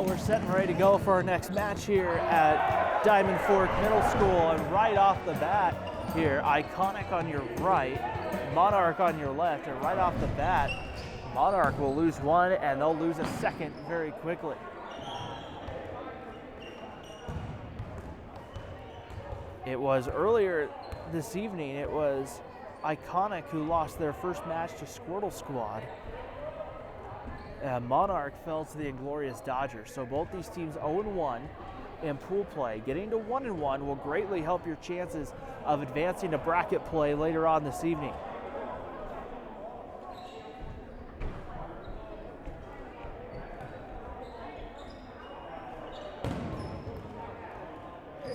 we're setting ready to go for our next match here at Diamond Fork Middle School, and right off the bat here, Iconic on your right, Monarch on your left, and right off the bat, Monarch will lose one and they'll lose a second very quickly. It was earlier this evening, it was Iconic who lost their first match to Squirtle Squad. Monarch fell to the Inglorious Dodgers. So both these teams 0-1 in pool play. Getting to 1-1 will greatly help your chances of advancing to bracket play later on this evening.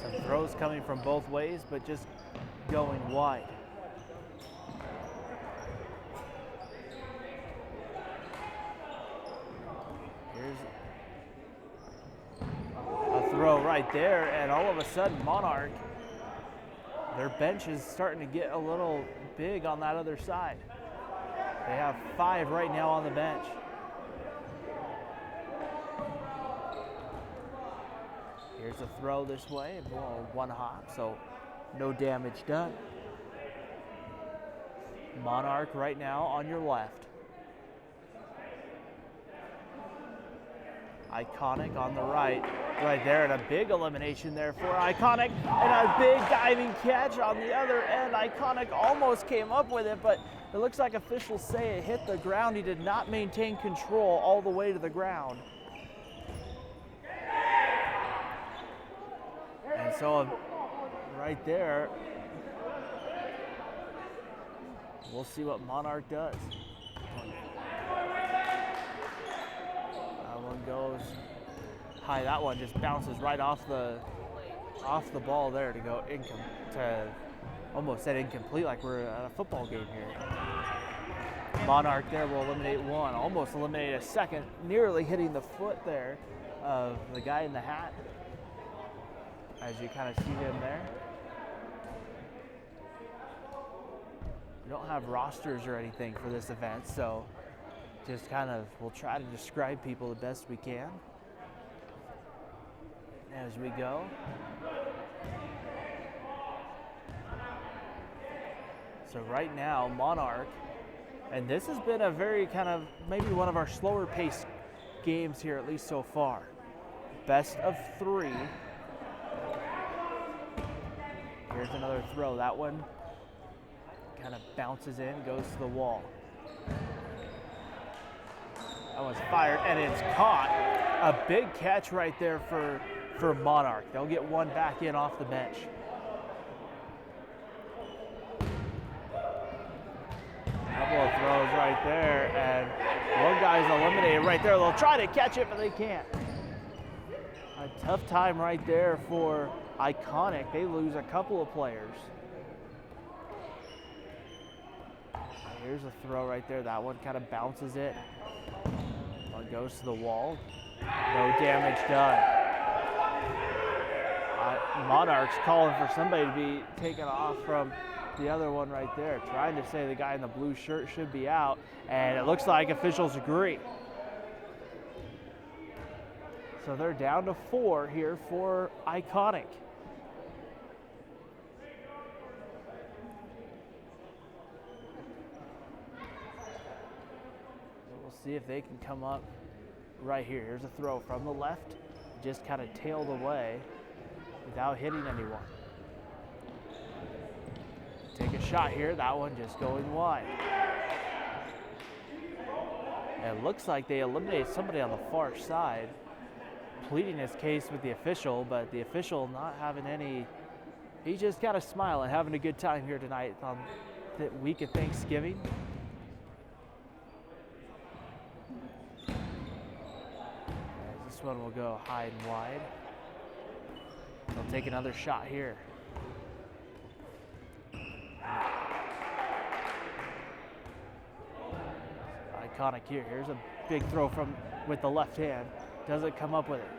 Some throws coming from both ways, but just going wide. Throw right there, and all of a sudden Monarch, their bench is starting to get a little big on that other side. They have 5 right now on the bench. Here's a throw this way, one hop, so no damage done. Monarch right now on your left. Iconic on the right there, and a big elimination there for Iconic, and a big diving catch on the other end. Iconic almost came up with it, but it looks like officials say it hit the ground. He did not maintain control all the way to the ground. And so right there, we'll see what Monarch does. That one goes high. That one just bounces right off the ball there to go almost said incomplete, like we're at a football game here. Monarch there will eliminate one, almost eliminate a second, nearly hitting the foot there of the guy in the hat, as you kind of see him there. We don't have rosters or anything for this event, so just we'll try to describe people the best we can as we go. So right now, Monarch, and this has been a very maybe one of our slower paced games here, at least so far. Best of 3. Here's another throw. That one kind of bounces in, goes to the wall. That one's fired, and it's caught. A big catch right there for Monarch. They'll get one back in off the bench. Couple of throws right there, and one guy's eliminated right there. They'll try to catch it, but they can't. A tough time right there for Iconic. They lose a couple of players. Here's a throw right there. That one kind of bounces it. One goes to the wall. No damage done. Monarch's calling for somebody to be taken off from the other one right there, trying to say the guy in the blue shirt should be out, and it looks like officials agree. So they're down to 4 here for Iconic. We'll see if they can come up right here. Here's a throw from the left, just kind of tailed away without hitting anyone. Take a shot here, that one just going wide. And it looks like they eliminated somebody on the far side, pleading his case with the official, but the official not having any, he's just got a smile and having a good time here tonight on the week of Thanksgiving. This one will go high and wide. They'll take another shot here. Iconic here. Here's a big throw with the left hand. Doesn't come up with it.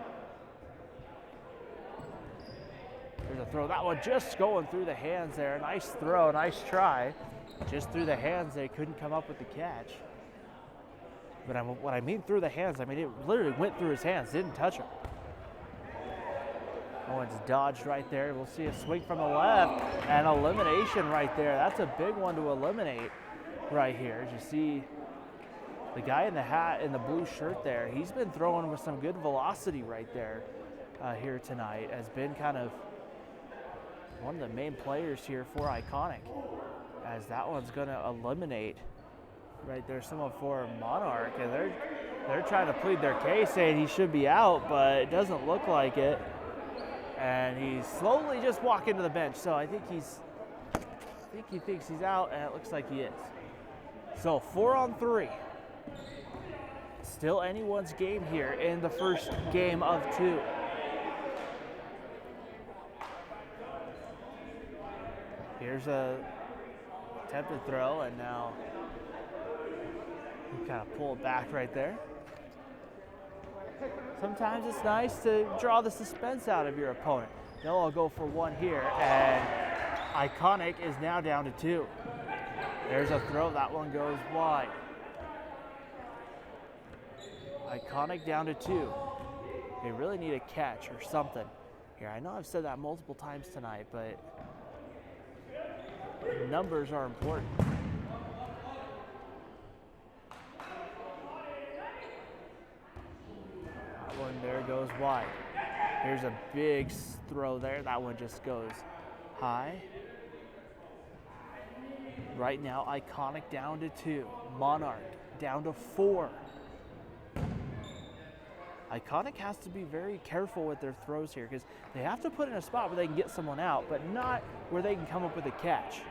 There's a throw. That one just going through the hands there. Nice throw, nice try. Just through the hands, they couldn't come up with the catch. But what I mean through the hands, I mean it literally went through his hands, didn't touch him. Owens dodged right there. We'll see a swing from the left and elimination right there. That's a big one to eliminate right here. As you see the guy in the hat in the blue shirt there, he's been throwing with some good velocity right there here tonight. Has been kind of one of the main players here for Iconic, as that one's going to eliminate right there someone for Monarch, and they're trying to plead their case saying he should be out, but it doesn't look like it. And he's slowly just walking to the bench, so I think he thinks he's out, and it looks like he is. So 4-on-3. Still anyone's game here in the first game of 2. Here's a attempted throw, and now you kind of pull it back right there. Sometimes it's nice to draw the suspense out of your opponent. They'll all go for one here, and Iconic is now down to 2. There's a throw, that one goes wide. Iconic down to 2. They really need a catch or something here. I know I've said that multiple times tonight, but numbers are important. That one there goes wide. Here's a big throw there. That one just goes high. Right now, Iconic down to 2. Monarch down to 4. Iconic has to be very careful with their throws here, because they have to put in a spot where they can get someone out, but not where they can come up with a catch.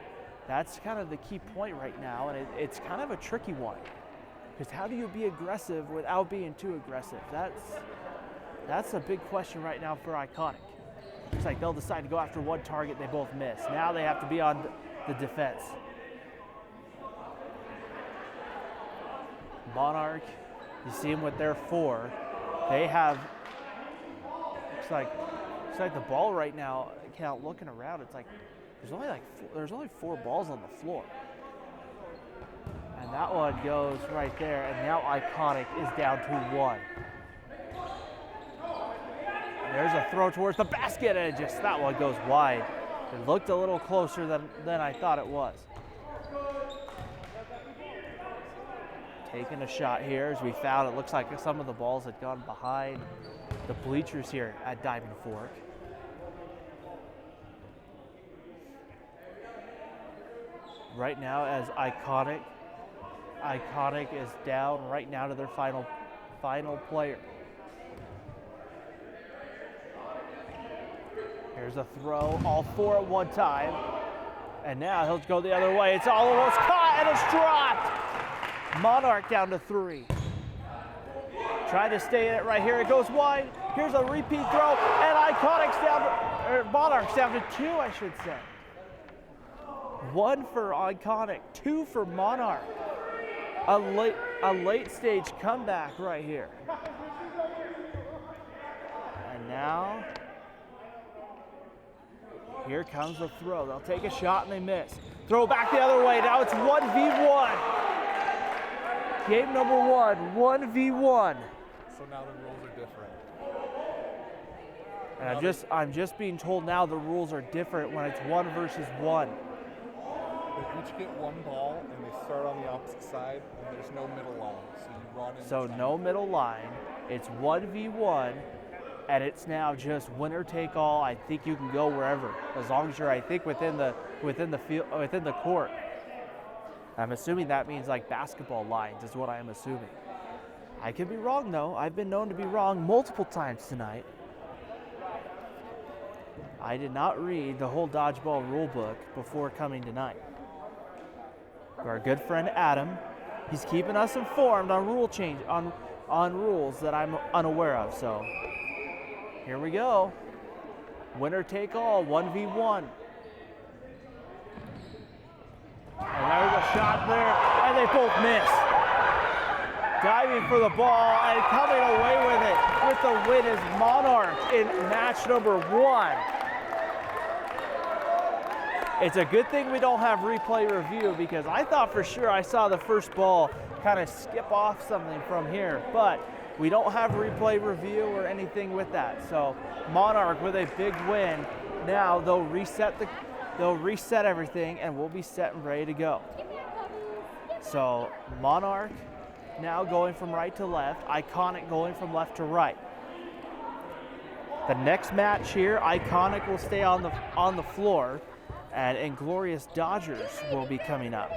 That's kind of the key point right now, and it's kind of a tricky one, because how do you be aggressive without being too aggressive? That's a big question right now for Iconic. Looks like they'll decide to go after one target, they both miss. Now they have to be on the defense. Monarch, you see them with their 4. They have, looks like the ball right now, looking around, it's like there's only 4 balls on the floor. And that one goes right there, and now Iconic is down to 1. And there's a throw towards the basket, and that one goes wide. It looked a little closer than I thought it was. Taking a shot here, as we found it looks like some of the balls had gone behind the bleachers here at Diamond Fork. Right now, as Iconic is down right now to their final player. Here's a throw, all 4 at one time, and now he'll go the other way. It's almost caught, and it's dropped. Monarch down to 3. Trying to stay in it right here. It goes wide. Here's a repeat throw, and Monarch's down to 2, I should say. 1 for Iconic, 2 for Monarch. A late stage comeback right here. And now, here comes the throw. They'll take a shot and they miss. Throw back the other way. Now it's 1v1. Game number 1, 1v1. So now the rules are different. And I'm just being told now the rules are different when it's 1 versus 1. They each get 1 ball, and they start on the opposite side, and there's no middle line. So you run in. So no middle line. It's 1v1, and it's now just winner take all. I think you can go wherever, as long as you're, I think, within the field, within the court. I'm assuming that means like basketball lines is what I am assuming. I could be wrong though. I've been known to be wrong multiple times tonight. I did not read the whole dodgeball rule book before coming tonight. Our good friend Adam, he's keeping us informed on rule change, on rules that I'm unaware of. So here we go. Winner take all, 1v1. And there's a shot there, and they both miss. Diving for the ball and coming away with it with the win is Monarch in match number 1. It's a good thing we don't have replay review, because I thought for sure I saw the first ball kind of skip off something from here, but we don't have replay review or anything with that. So Monarch with a big win. Now they'll reset everything, and we'll be set and ready to go. So Monarch now going from right to left, Iconic going from left to right. The next match here, Iconic will stay on the floor, and Inglorious Dodgers will be coming up.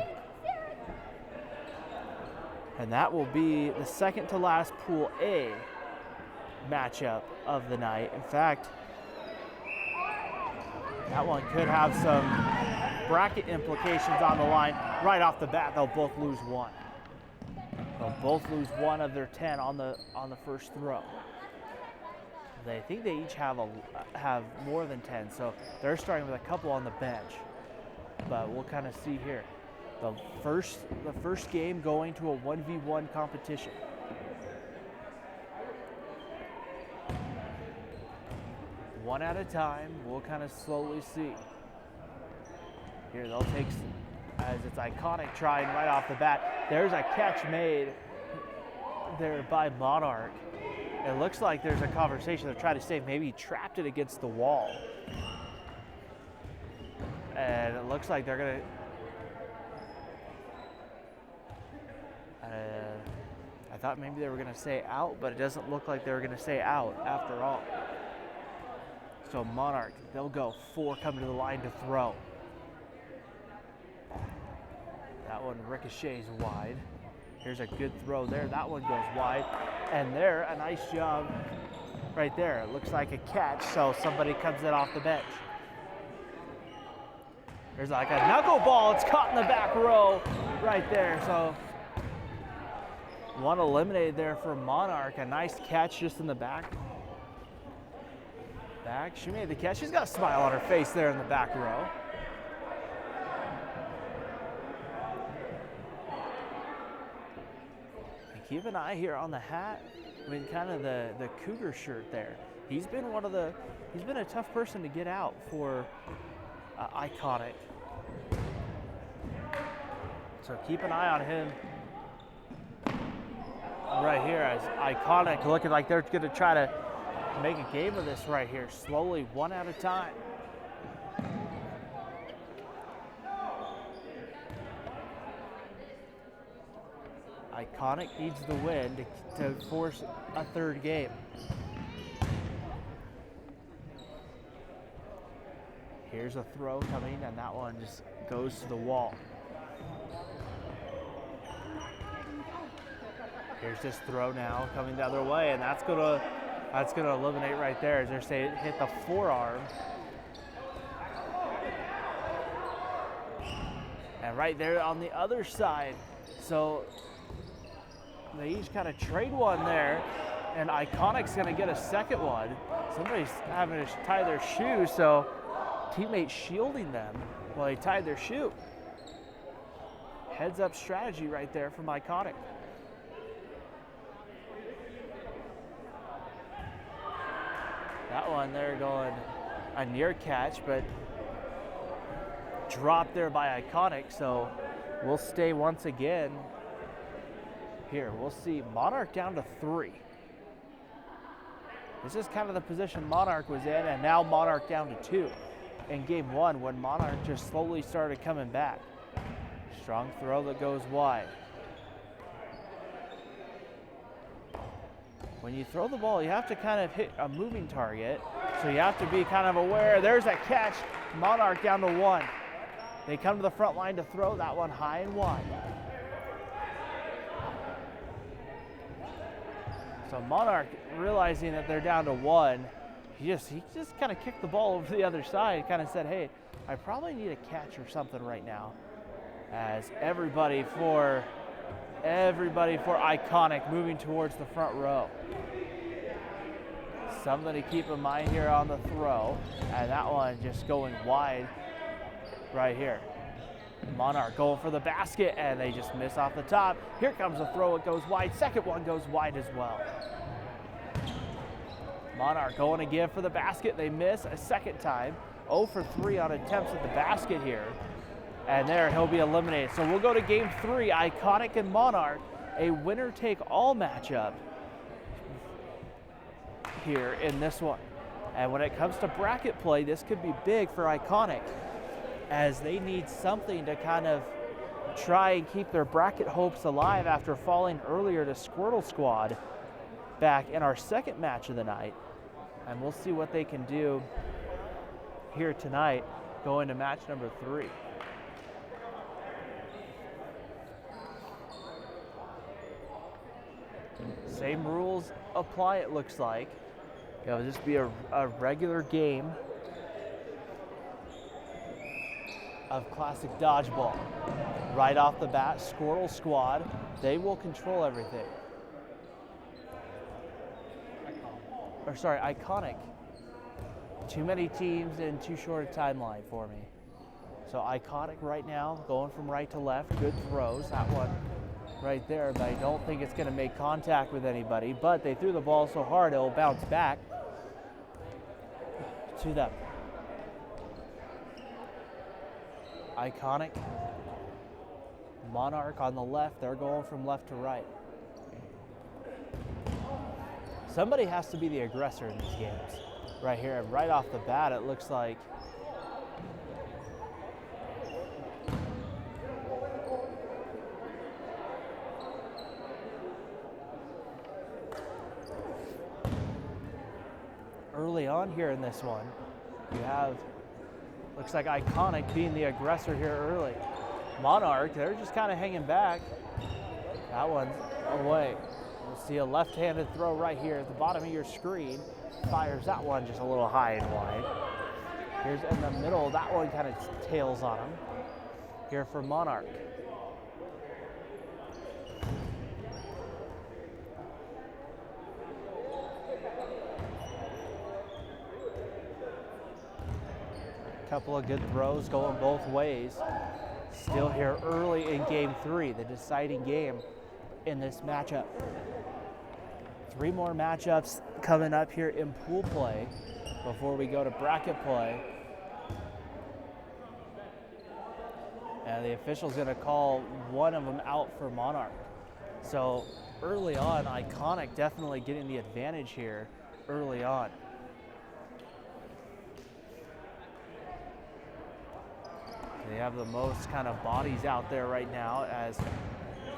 And that will be the second to last Pool A matchup of the night. In fact, that one could have some bracket implications on the line. Right off the bat, they'll both lose one. They'll both lose one of their 10 on the first throw. They think they each have more than 10, so they're starting with a couple on the bench. But we'll kind of see here. The first game going to a 1v1 competition. One at a time, we'll kind of slowly see. Here they'll take, as it's Iconic trying right off the bat. There's a catch made there by Monarch. It looks like there's a conversation they're trying to say maybe he trapped it against the wall. And it looks like they're gonna, I thought maybe they were gonna say out, but it doesn't look like they were gonna say out after all. So Monarch, they'll go 4 coming to the line to throw. That one ricochets wide. Here's a good throw there. That one goes wide. And there, a nice job right there. It looks like a catch, so somebody comes in off the bench. There's like a knuckleball. It's caught in the back row right there. So one eliminated there for Monarch. A nice catch just in the back. She made the catch. She's got a smile on her face there in the back row. Keep an eye here on the hat. I mean, kind of the Cougar shirt there. He's been a tough person to get out for Iconic. So keep an eye on him right here, as Iconic looking like they're going to try to make a game of this right here, slowly, one at a time. Iconic needs the win to force a third game. Here's a throw coming, and that one just goes to the wall. Here's this throw now coming the other way, and that's gonna eliminate right there, as they're saying it hit the forearm. And right there on the other side, so they each kind of trade one there, and Iconic's gonna get a second one. Somebody's having to tie their shoe, so teammates shielding them while they tied their shoe. Heads up strategy right there from Iconic. That one there going a near catch, but dropped there by Iconic, so we'll stay once again. Here, we'll see Monarch down to 3. This is kind of the position Monarch was in, and now Monarch down to 2 in game 1, when Monarch just slowly started coming back. Strong throw that goes wide. When you throw the ball, you have to kind of hit a moving target, so you have to be kind of aware. There's a catch. Monarch down to 1. They come to the front line to throw that one high and wide. So Monarch, realizing that they're down to 1, he just kind of kicked the ball over the other side, kind of said, hey, I probably need a catch or something right now. As everybody for Iconic moving towards the front row. Something to keep in mind here on the throw, and that one just going wide right here. Monarch going for the basket, and they just miss off the top. Here comes the throw, it goes wide. Second one goes wide as well. Monarch going to give for the basket, they miss a second time. 0 for 3 on attempts at the basket here. And there, he'll be eliminated. So we'll go to game 3, Iconic and Monarch, a winner-take-all matchup here in this one. And when it comes to bracket play, this could be big for Iconic, as they need something to kind of try and keep their bracket hopes alive after falling earlier to Squirtle Squad back in our second match of the night. And we'll see what they can do here tonight going to match number 3. Same rules apply, it looks like. It'll just be a regular game of classic dodgeball. Right off the bat, Squirtle Squad, they will control everything. Or sorry, Iconic. Too many teams in too short a timeline for me. So Iconic right now, going from right to left, good throws. That one right there, but I don't think it's going to make contact with anybody. But they threw the ball so hard, it'll bounce back to them. Iconic. Monarch on the left, they're going from left to right. Somebody has to be the aggressor in these games. Right here, right off the bat, it looks like early on here in this one, you have, looks like Iconic being the aggressor here early. Monarch, they're just kind of hanging back. That one's away. We'll see a left-handed throw right here at the bottom of your screen. Fires that one just a little high and wide. Here's in the middle, that one kind of tails on him. Here for Monarch. Couple of good throws going both ways. Still here early in game 3, the deciding game in this matchup. 3 more matchups coming up here in pool play before we go to bracket play. And the official's gonna call one of them out for Monarch. So early on, Iconic definitely getting the advantage here early on. They have the most kind of bodies out there right now as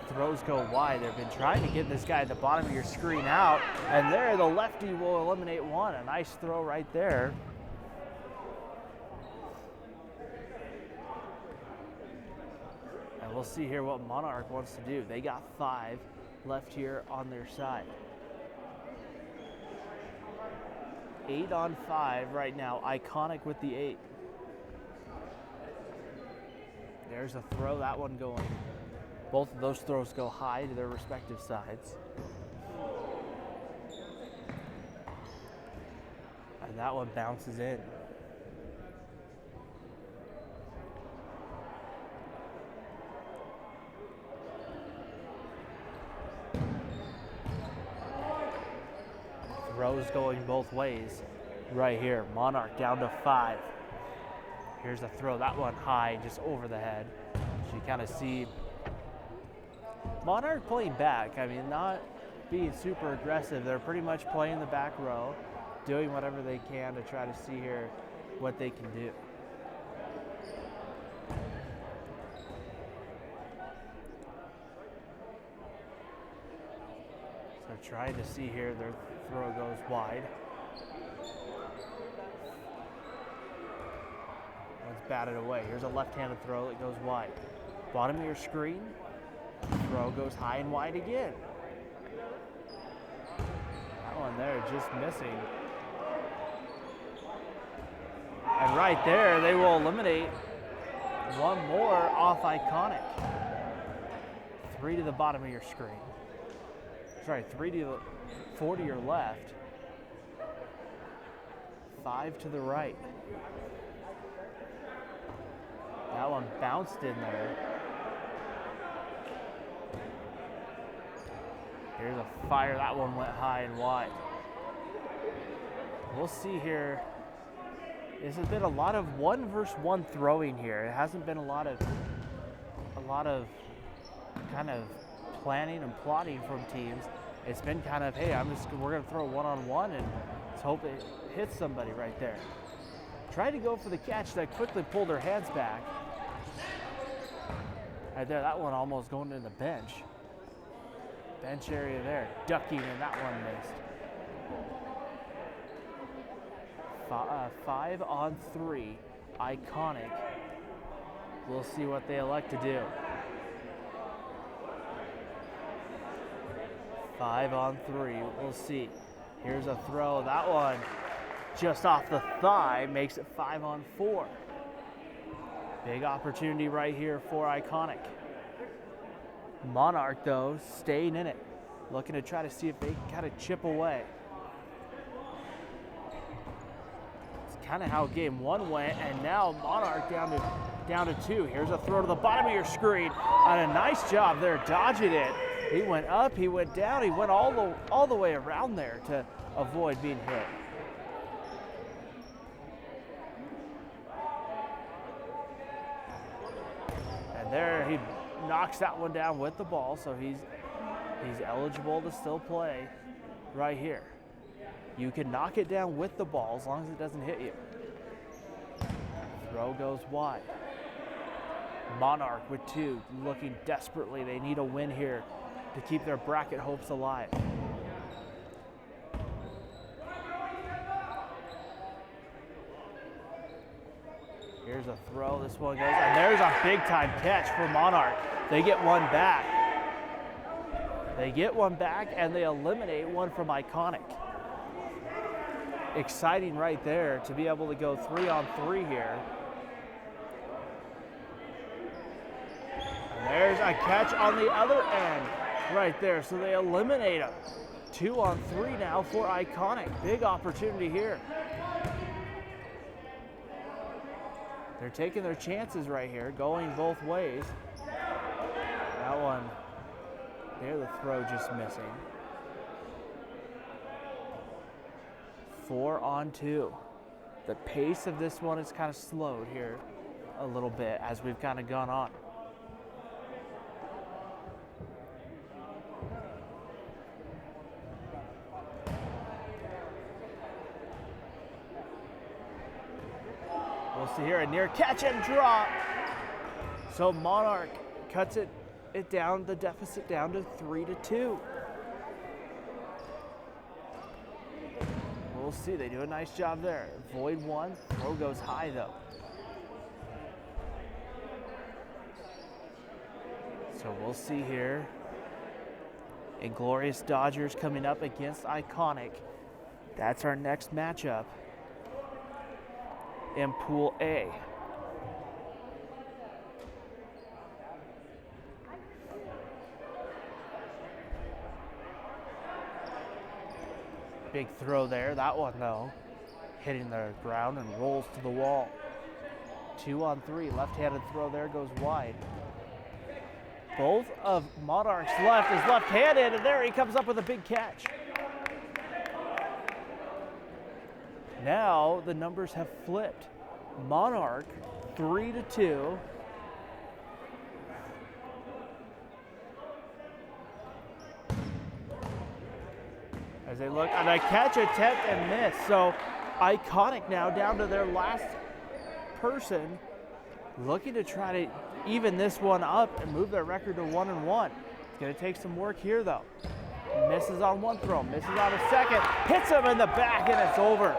throws go wide. They've been trying to get this guy at the bottom of your screen out, and there the lefty will eliminate one. A nice throw right there. And we'll see here what Monarch wants to do. They got 5 left here on their side. 8 on 5 right now. Iconic with the 8. There's a throw, that one going. Both of those throws go high to their respective sides. And that one bounces in. Throws going both ways right here. Monarch down to 5. Here's a throw, that one high, just over the head. So you kind of see Monarch playing back. I mean, not being super aggressive. They're pretty much playing the back row, doing whatever they can to try to see here what they can do. So trying to see here, their throw goes wide. One's batted away. Here's a left-handed throw that goes wide. Bottom of your screen, throw goes high and wide again. That one there just missing. And right there, they will eliminate one more off Iconic. 3 to the bottom of your screen. Sorry, 4 to your left. 5 to the right. That one bounced in there. Here's a fire. That one went high and wide. We'll see here This has been a lot of 1-versus-1 throwing here. It hasn't been a lot of kind of planning and plotting from teams. It's been kind of, hey, we're gonna throw one-on-one and let's hope it hits somebody right there. Tried to go for the catch, that quickly pulled her hands back. Right there, that one almost going to the bench. Bench area there, ducking, and that one missed. 5-on-3, Iconic. We'll see what they elect to do. 5-on-3, we'll see. Here's a throw, that one just off the thigh, makes it 5-on-4. Big opportunity right here for Iconic. Monarch, though, staying in it, looking to try to see if they can kind of chip away. It's kind of how game one went, and now Monarch down to 2. Here's a throw to the bottom of your screen, and a nice job there dodging it. He went up, he went down, he went all the way around there to avoid being hit. And there he knocks that one down with the ball, so he's eligible to still play right here. You can knock it down with the ball as long as it doesn't hit you. Throw goes wide. Monarch with 2, looking desperately. They need a win here to keep their bracket hopes alive. Here's a throw, this one goes, and there's a big time catch for Monarch. They get one back. They get one back and they eliminate one from Iconic. Exciting right there to be able to go 3-on-3 here. And there's a catch on the other end right there, so they eliminate him. 2-on-3 now for Iconic. Big opportunity here. They're taking their chances right here, going both ways. That one, there the throw just missing. 4-on-2. The pace of this one is kind of slowed here a little bit as we've kind of gone on. We'll see here a near catch and drop. So Monarch cuts it down, the deficit down to 3-2. We'll see, they do a nice job there. Void 1, throw goes high though. So we'll see here. Inglorious Dodgers coming up against Iconic. That's our next matchup in Pool A. Big throw there, that one though, hitting the ground and rolls to the wall. 2-on-3, left-handed throw there goes wide. Both of Monarch's left is left-handed, and there he comes up with a big catch. Now the numbers have flipped. Monarch 3-2. As they look, and a catch attempt and miss. So Iconic now down to their last person, looking to try to even this one up and move their record to 1-1. It's going to take some work here though. Misses on one throw, misses on a second, hits him in the back, and it's over.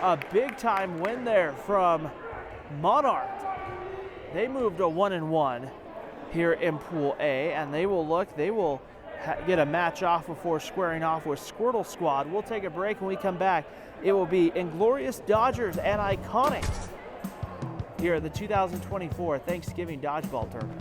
A big time win there from Monarch. They moved to 1-1 here in Pool A, and they will get a match off before squaring off with Squirtle Squad. We'll take a break. When we come back, it will be Inglorious Dodgers and Iconic here at the 2024 Thanksgiving Dodgeball Tournament.